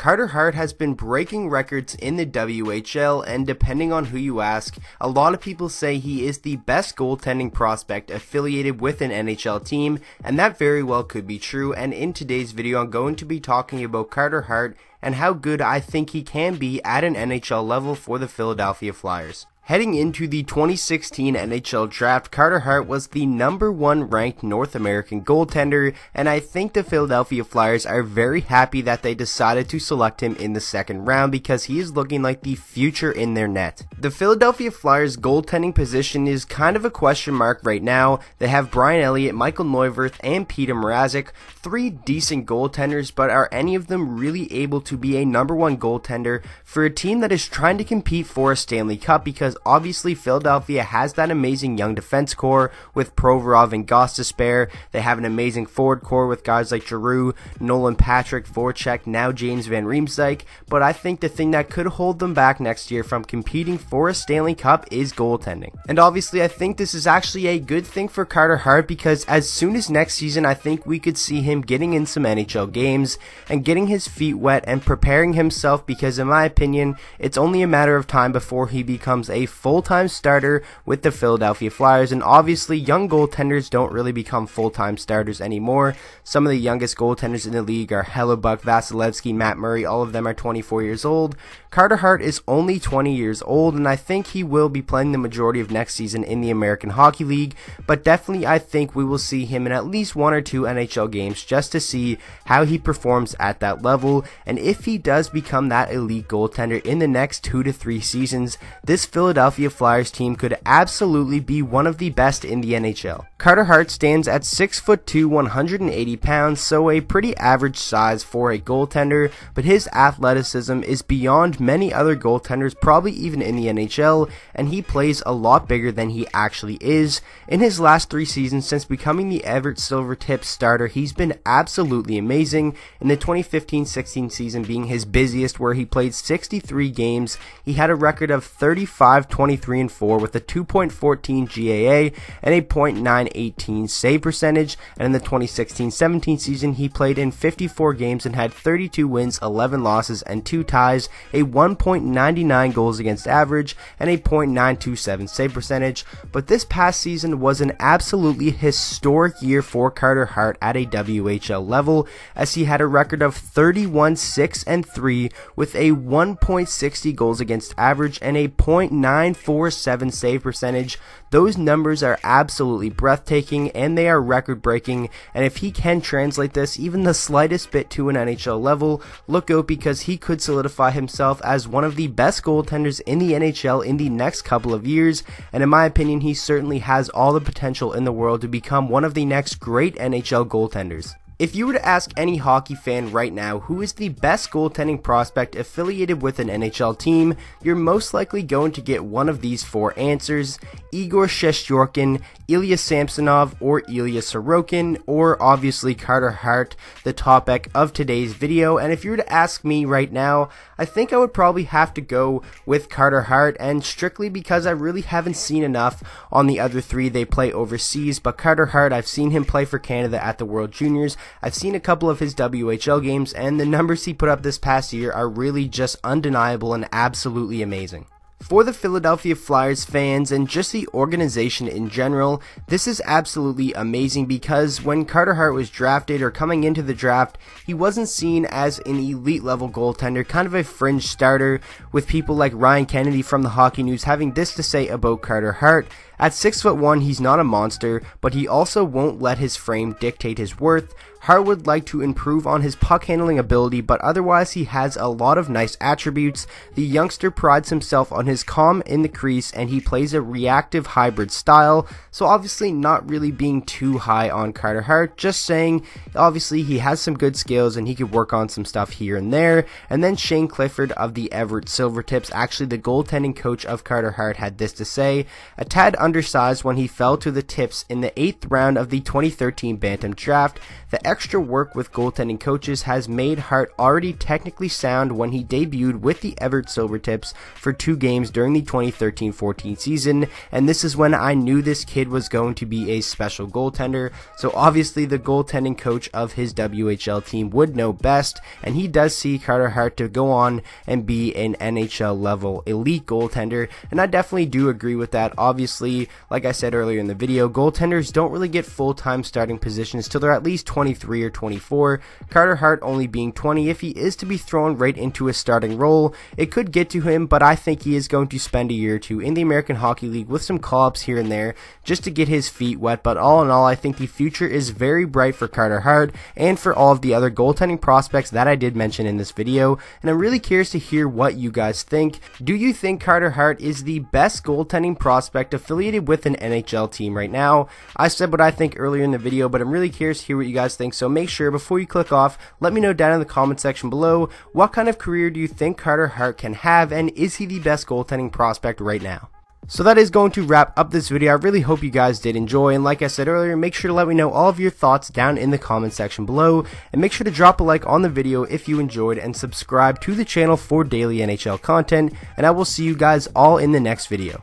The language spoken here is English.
Carter Hart has been breaking records in the WHL, and depending on who you ask, a lot of people say he is the best goaltending prospect affiliated with an NHL team, and that very well could be true. And in today's video, I'm going to be talking about Carter Hart and how good I think he can be at an NHL level for the Philadelphia Flyers. Heading into the 2016 NHL draft, Carter Hart was the #1 ranked North American goaltender, and I think the Philadelphia Flyers are very happy that they decided to select him in the second round because he is looking like the future in their net. The Philadelphia Flyers goaltending position is kind of a question mark right now. They have Brian Elliott, Michael Neuwirth, and Peter Mrazek, three decent goaltenders, but are any of them really able to be a #1 goaltender for a team that is trying to compete for a Stanley Cup? Because obviously Philadelphia has that amazing young defense core with Provorov and Goss to spare. They have an amazing forward core with guys like Giroux, Nolan Patrick, Voracek, now James Van Riemsdyk, but I think the thing that could hold them back next year from competing for a Stanley Cup is goaltending. And obviously I think this is actually a good thing for Carter Hart, because as soon as next season I think we could see him getting in some NHL games and getting his feet wet and preparing himself, because in my opinion it's only a matter of time before he becomes a full-time starter with the Philadelphia Flyers. And obviously young goaltenders don't really become full-time starters anymore. Some of the youngest goaltenders in the league are Hellebuck, Vasilevsky, Matt Murray. All of them are 24 years old. Carter Hart is only 20 years old, and I think he will be playing the majority of next season in the American Hockey League, but definitely I think we will see him in at least 1 or 2 NHL games just to see how he performs at that level. And if he does become that elite goaltender in the next 2 to 3 seasons, this Philadelphia Flyers team could absolutely be one of the best in the NHL. Carter Hart stands at 6'2", 180 pounds, so a pretty average size for a goaltender, but his athleticism is beyond many other goaltenders, probably even in the NHL, and he plays a lot bigger than he actually is. In his last 3 seasons since becoming the Everett Silvertips starter, he's been absolutely amazing. In the 2015-16 season being his busiest, where he played 63 games, he had a record of 35, 23, and 4 with a 2.14 GAA and a .918 save percentage. And in the 2016-17 season, he played in 54 games and had 32 wins, 11 losses, and 2 ties, a 1.99 goals against average, and a .927 save percentage. But this past season was an absolutely historic year for Carter Hart at a WHL level, as he had a record of 31, 6, and 3 with a 1.60 goals against average and a .947 save percentage. Those numbers are absolutely breathtaking, and they are record breaking, and if he can translate this even the slightest bit to an NHL level, look out, because he could solidify himself as one of the best goaltenders in the NHL in the next couple of years. And in my opinion, he certainly has all the potential in the world to become one of the next great NHL goaltenders. If you were to ask any hockey fan right now who is the best goaltending prospect affiliated with an NHL team, you're most likely going to get one of these 4 answers: Igor Shesterkin, Ilya Samsonov, or Ilya Sorokin, or obviously Carter Hart, the topic of today's video. And if you were to ask me right now, I think I would probably have to go with Carter Hart, and strictly because I really haven't seen enough on the other 3. They play overseas, but Carter Hart, I've seen him play for Canada at the World Juniors. I've seen a couple of his WHL games, and the numbers he put up this past year are really just undeniable and absolutely amazing. For the Philadelphia Flyers fans and just the organization in general, this is absolutely amazing, because when Carter Hart was drafted, or coming into the draft, he wasn't seen as an elite level goaltender, kind of a fringe starter, with people like Ryan Kennedy from the Hockey News having this to say about Carter Hart: at 6'1", he's not a monster, but he also won't let his frame dictate his worth. Hart would like to improve on his puck handling ability, but otherwise he has a lot of nice attributes. The youngster prides himself on his calm in the crease, and he plays a reactive hybrid style, so obviously not really being too high on Carter Hart, just saying obviously he has some good skills and he could work on some stuff here and there. And then Shane Clifford of the Everett Silvertips, actually the goaltending coach of Carter Hart, had this to say: a tad undersized when he fell to the Tips in the 8th round of the 2013 Bantam draft. The extra work with goaltending coaches has made Hart already technically sound when he debuted with the Everett Silvertips for 2 games during the 2013-14 season, and this is when I knew this kid was going to be a special goaltender. So obviously the goaltending coach of his WHL team would know best, and he does see Carter Hart to go on and be an NHL level elite goaltender, and I definitely do agree with that. Obviously, like I said earlier in the video, goaltenders don't really get full-time starting positions till they're at least 23 or 24. Carter Hart only being 20, if he is to be thrown right into a starting role, it could get to him, but I think he is going to spend a year or 2 in the American Hockey League with some call-ups here and there just to get his feet wet. But all in all, I think the future is very bright for Carter Hart and for all of the other goaltending prospects that I did mention in this video, and I'm really curious to hear what you guys think. Do you think Carter Hart is the best goaltending prospect affiliated with an NHL team right now? I said what I think earlier in the video, but I'm really curious to hear what you guys think, so make sure before you click off, let me know down in the comment section below, what kind of career do you think Carter Hart can have, and is he the best goaltending prospect right now? So that is going to wrap up this video. I really hope you guys did enjoy, and like I said earlier, make sure to let me know all of your thoughts down in the comment section below, and make sure to drop a like on the video if you enjoyed, and subscribe to the channel for daily NHL content, and I will see you guys all in the next video.